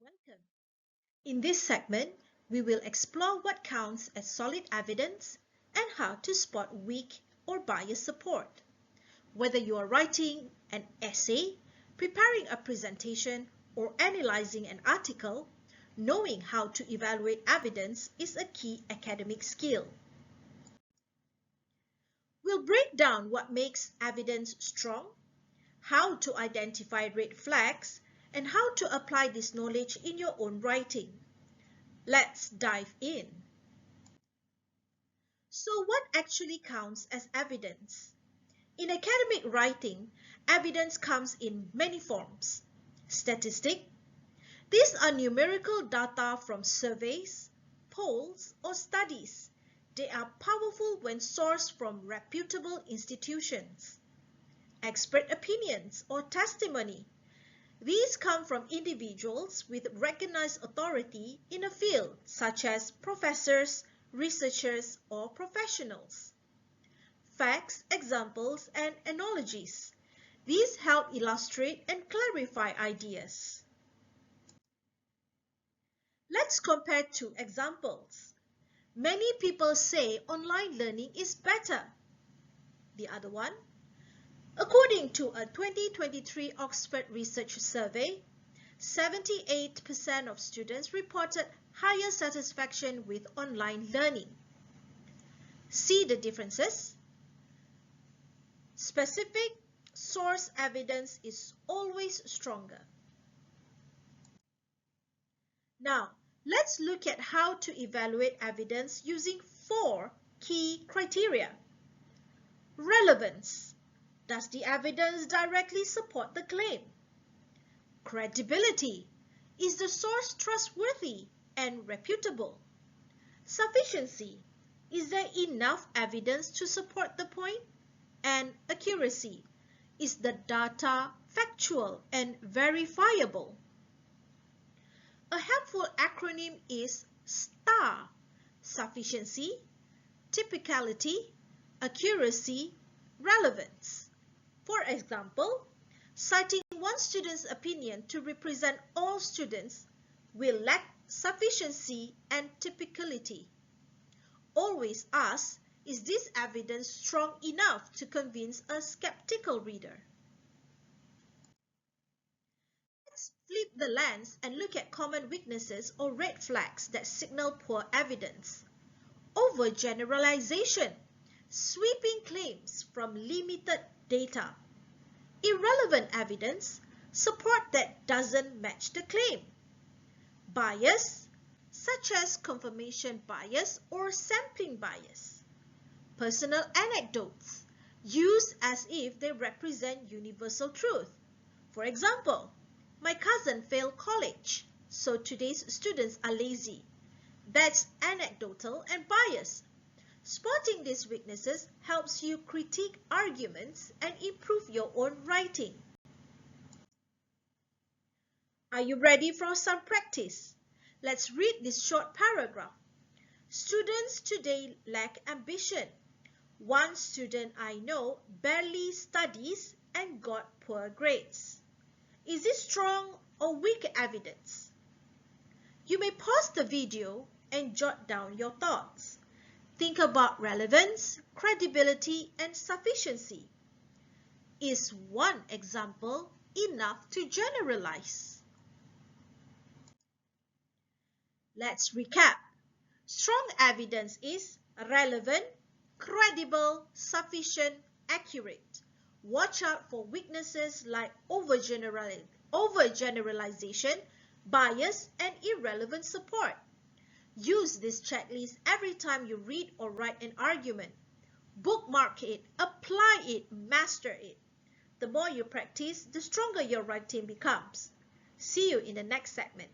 Welcome. In this segment, we will explore what counts as solid evidence and how to spot weak or biased support. Whether you are writing an essay, preparing a presentation, or analyzing an article, knowing how to evaluate evidence is a key academic skill. We'll break down what makes evidence strong, how to identify red flags, and how to apply this knowledge in your own writing. Let's dive in. So what actually counts as evidence? In academic writing, evidence comes in many forms. Statistic. These are numerical data from surveys, polls, or studies. They are powerful when sourced from reputable institutions. Expert opinions or testimony. These come from individuals with recognized authority in a field, such as professors, researchers, or professionals. Facts, examples, and analogies. These help illustrate and clarify ideas. Let's compare two examples. Many people say online learning is better. The other one. According to a 2023 Oxford Research Survey, 78% of students reported higher satisfaction with online learning. See the differences? Specific source evidence is always stronger. Now, let's look at how to evaluate evidence using 4 key criteria. Relevance. Does the evidence directly support the claim? Credibility. Is the source trustworthy and reputable? Sufficiency. Is there enough evidence to support the point? And accuracy. Is the data factual and verifiable? A helpful acronym is STAR. Sufficiency, typicality, accuracy, relevance. For example, citing one student's opinion to represent all students will lack sufficiency and typicality. Always ask, is this evidence strong enough to convince a skeptical reader? Let's flip the lens and look at common weaknesses or red flags that signal poor evidence. Overgeneralization, sweeping claims from limited data. Irrelevant evidence, support that doesn't match the claim. Bias, such as confirmation bias or sampling bias. Personal anecdotes, used as if they represent universal truth. For example, my cousin failed college, so today's students are lazy. That's anecdotal and biased. Spotting these weaknesses helps you critique arguments and improve your own writing. Are you ready for some practice? Let's read this short paragraph. Students today lack ambition. One student I know barely studies and got poor grades. Is this strong or weak evidence? You may pause the video and jot down your thoughts. Think about relevance, credibility, and sufficiency. Is one example enough to generalize? Let's recap. Strong evidence is relevant, credible, sufficient, accurate. Watch out for weaknesses like overgeneralization, bias, and irrelevant support. Use this checklist every time you read or write an argument. Bookmark it, apply it, master it. The more you practice, the stronger your writing becomes. See you in the next segment.